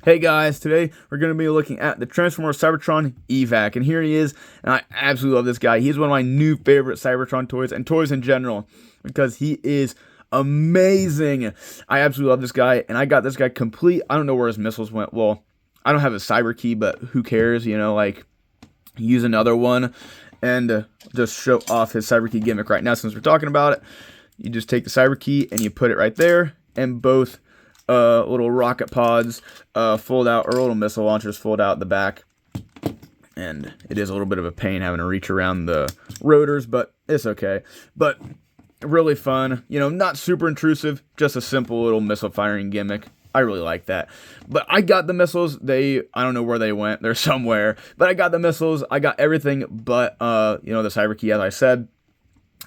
Hey guys, today we're going to be looking at the Transformers Cybertron Evac, and here he is, and I absolutely love this guy. He's one of my new favorite Cybertron toys, and toys in general, because he is amazing. I absolutely love this guy, and I got this guy complete. I don't know where his missiles went. Well, I don't have his cyber key, but who cares, like, use another one, and just show off his cyber key gimmick right now since we're talking about it. You just take the cyber key, and you put it right there, and both little rocket pods fold out, or little missile launchers fold out the back. And it is a little bit of a pain having to reach around the rotors, but it's okay. But really fun, not super intrusive, just a simple little missile firing gimmick. I really like that. But I got the missiles. I don't know where they went. They're somewhere. But I got the missiles. I got everything but, the cyber key, as I said.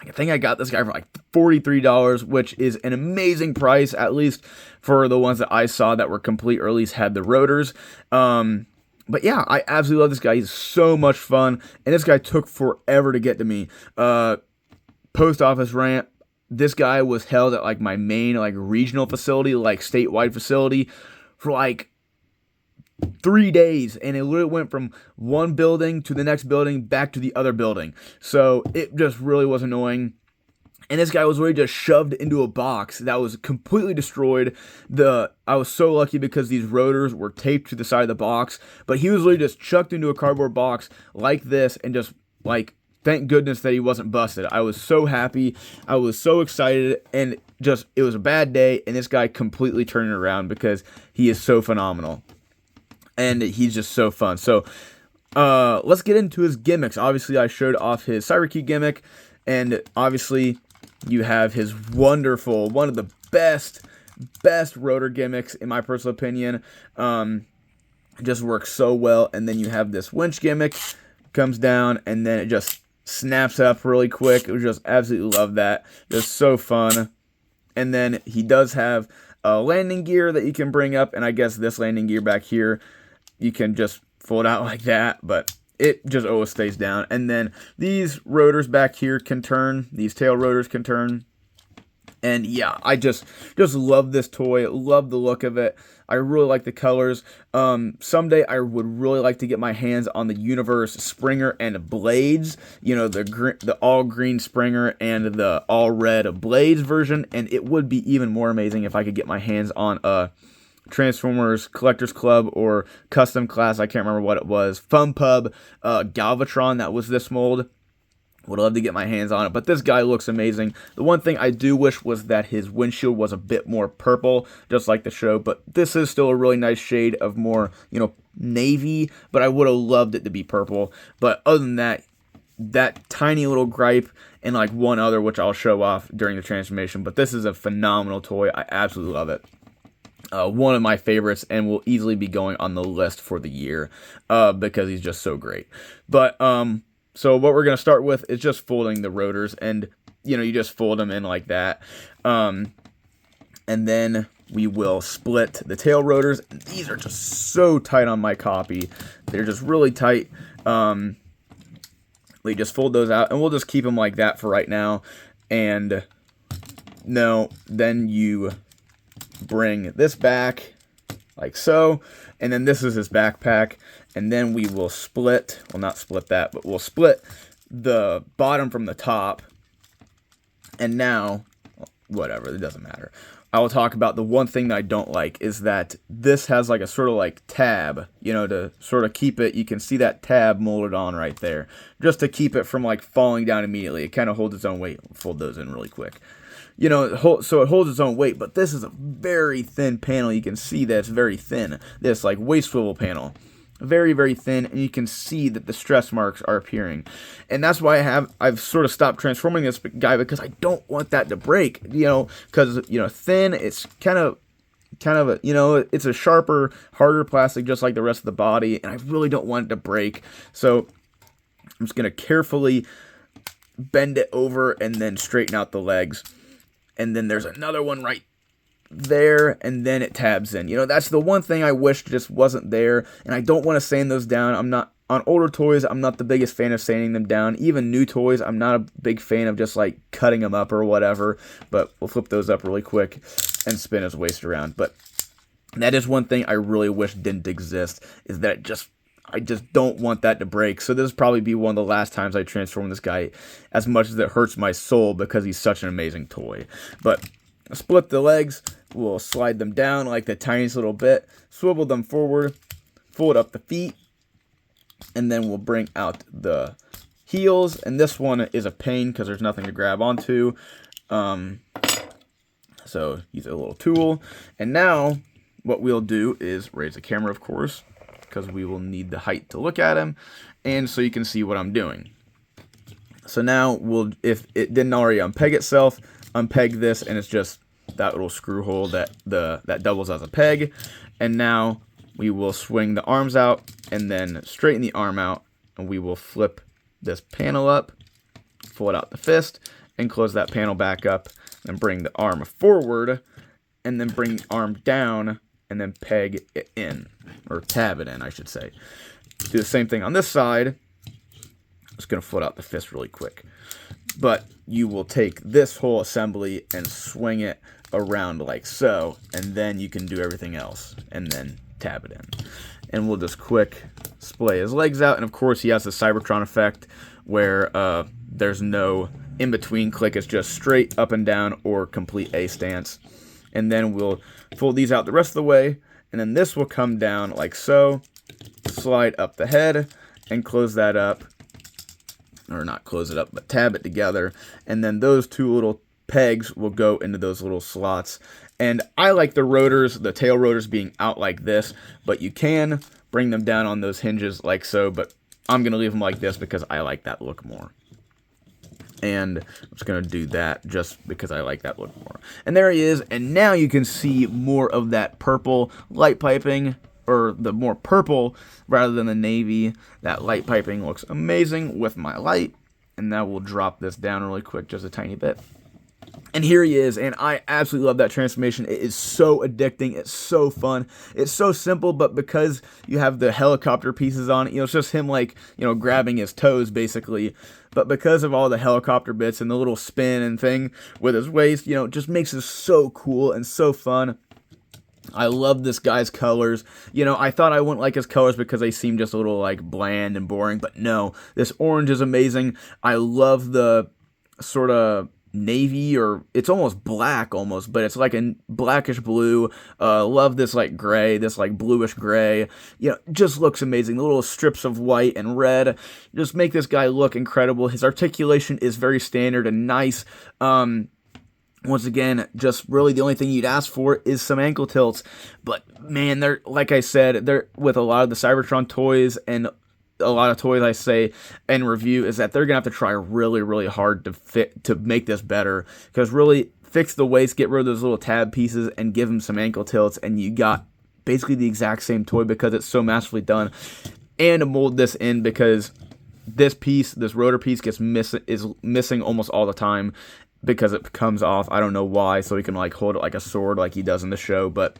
I think I got this guy for like $43, which is an amazing price, at least for the ones that I saw that were complete, or at least had the rotors. But yeah, I absolutely love this guy. He's so much fun, and this guy took forever to get to me. Post office ramp. This guy was held at like my main regional facility, like statewide facility, for like 3 days, and it literally went from one building to the next building back to the other building. So it just really was annoying. And this guy was really just shoved into a box that was completely destroyed. I was so lucky because these rotors were taped to the side of the box, but he was literally just chucked into a cardboard box like this, and just thank goodness that he wasn't busted. I was so happy. I was so excited, and it was a bad day, and this guy completely turned it around because he is so phenomenal. And he's just so fun. So, let's get into his gimmicks. Obviously, I showed off his Cyber Key gimmick. And obviously, you have his wonderful, one of the best rotor gimmicks, in my personal opinion. It just works so well. And then you have this winch gimmick. Comes down, and then it just snaps up really quick. We just absolutely love that. Just so fun. And then he does have a landing gear that you can bring up. And I guess this landing gear back here, you can just fold out like that, but it just always stays down. And then these rotors back here can turn. These tail rotors can turn. And yeah, I just love this toy. Love the look of it. I really like the colors. Someday I would really like to get my hands on the Universe Springer and Blades. The all green Springer and the all red Blades version. And it would be even more amazing if I could get my hands on a Transformers Collectors Club or Custom Class, I can't remember what it was, Fun Pub, Galvatron that was this mold. Would love to get my hands on it, but this guy looks amazing. The one thing I do wish was that his windshield was a bit more purple, just like the show, but this is still a really nice shade of more, navy, but I would have loved it to be purple. But other than that tiny little gripe, and one other, which I'll show off during the transformation, but this is a phenomenal toy. I absolutely love it. One of my favorites, and will easily be going on the list for the year, because he's just so great. But, so what we're going to start with is just folding the rotors, and, you just fold them in like that. And then we will split the tail rotors. And these are just so tight on my copy. They're just really tight. We just fold those out, and we'll just keep them like that for right now. And then you bring this back like so, and then this is his backpack, and then we will split, well, not split that, but we'll split the bottom from the top. And now, whatever, it doesn't matter. I will talk about the one thing that I don't like is that this has a sort of tab, to sort of keep it. You can see that tab molded on right there, just to keep it from falling down immediately. It kind of holds its own weight. We'll fold those in really quick. So it holds its own weight, but this is a very thin panel. You can see that it's very thin. This waist swivel panel, very, very thin, and you can see that the stress marks are appearing. And that's why I've sort of stopped transforming this guy, because I don't want that to break, because, thin, it's kind of it's a sharper, harder plastic, just like the rest of the body, and I really don't want it to break. So I'm just going to carefully bend it over and then straighten out the legs. And then there's another one right there, and then it tabs in. That's the one thing I wish just wasn't there, and I don't want to sand those down. On older toys, I'm not the biggest fan of sanding them down. Even new toys, I'm not a big fan of just cutting them up or whatever, but we'll flip those up really quick and spin his waist around. But That is one thing I really wish didn't exist, is that I just don't want that to break. So this will probably be one of the last times I transform this guy, as much as it hurts my soul because he's such an amazing toy. But split the legs, we'll slide them down like the tiniest little bit, swivel them forward, fold up the feet, and then we'll bring out the heels. And this one is a pain because there's nothing to grab onto. So use a little tool. And now what we'll do is raise the camera, of course, because we will need the height to look at him, and so you can see what I'm doing. So now we'll, if it didn't already unpeg itself, unpeg this, and it's just that little screw hole that doubles as a peg. And now we will swing the arms out and then straighten the arm out, and we will flip this panel up, fold out the fist, and close that panel back up, and bring the arm forward, and then bring the arm down, and then peg it in, or tab it in, I should say. Do the same thing on this side. I'm just going to fold out the fist really quick. But you will take this whole assembly and swing it around like so, and then you can do everything else, and then tab it in. And we'll just quick splay his legs out, and of course he has the Cybertron effect, where there's no in-between click, it's just straight up and down or complete A stance. And then we'll fold these out the rest of the way, and then this will come down like so, slide up the head, and close that up, or not close it up, but tab it together, and then those two little pegs will go into those little slots. And I like the rotors, the tail rotors being out like this, but you can bring them down on those hinges like so, but I'm going to leave them like this because I like that look more. And I'm just going to do that just because I like that look more. And there he is. And now you can see more of that purple light piping, or the more purple rather than the navy. That light piping looks amazing with my light. And now we'll drop this down really quick, just a tiny bit. And here he is, and I absolutely love that transformation. It is so addicting. It's so fun. It's so simple, but because you have the helicopter pieces on it, it's just him, like, grabbing his toes, basically. But because of all the helicopter bits and the little spin and thing with his waist, it just makes it so cool and so fun. I love this guy's colors. I thought I wouldn't like his colors because they seem just a little, like, bland and boring. But no, this orange is amazing. I love the sort of navy, or it's almost black almost, but it's like a blackish blue. Love this like gray, this like bluish gray. Just looks amazing. The little strips of white and red just make this guy look incredible. His articulation is very standard and nice. Once again, just really the only thing you'd ask for is some ankle tilts. But man, they're, like I said, they're with a lot of the Cybertron toys, and a lot of toys I say in review is that they're gonna have to try really, really hard to make this better, because really fix the waist, get rid of those little tab pieces, and give them some ankle tilts, and you got basically the exact same toy because it's so masterfully done. And to mold this in, because this rotor piece is missing almost all the time because it comes off. I don't know why, so he can like hold it like a sword like he does in the show, but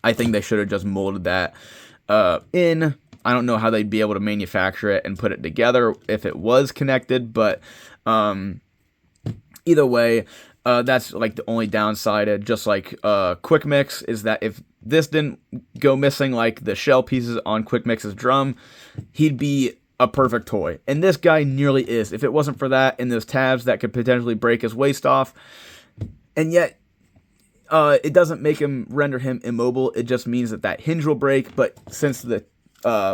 I think they should have just molded that in. I don't know how they'd be able to manufacture it and put it together if it was connected, but either way, that's like the only downside. Just like Quick Mix, is that if this didn't go missing like the shell pieces on Quick Mix's drum, he'd be a perfect toy. And this guy nearly is. If it wasn't for that and those tabs that could potentially break his waist off, and yet it doesn't render him immobile. It just means that hinge will break, but since the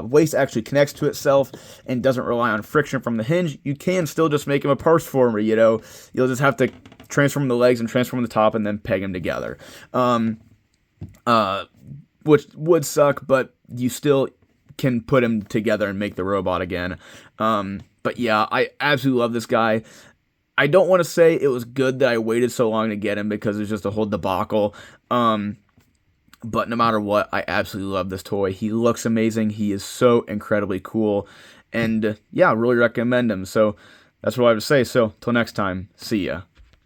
waist actually connects to itself and doesn't rely on friction from the hinge, you can still just make him a parts former. You'll just have to transform the legs and transform the top and then peg them together, which would suck, but you still can put him together and make the robot again. But yeah, I absolutely love this guy. I don't want to say it was good that I waited so long to get him, because it's just a whole debacle. But no matter what, I absolutely love this toy. He looks amazing. He is so incredibly cool. And yeah, I really recommend him. So that's what I have to say. So till next time, see ya.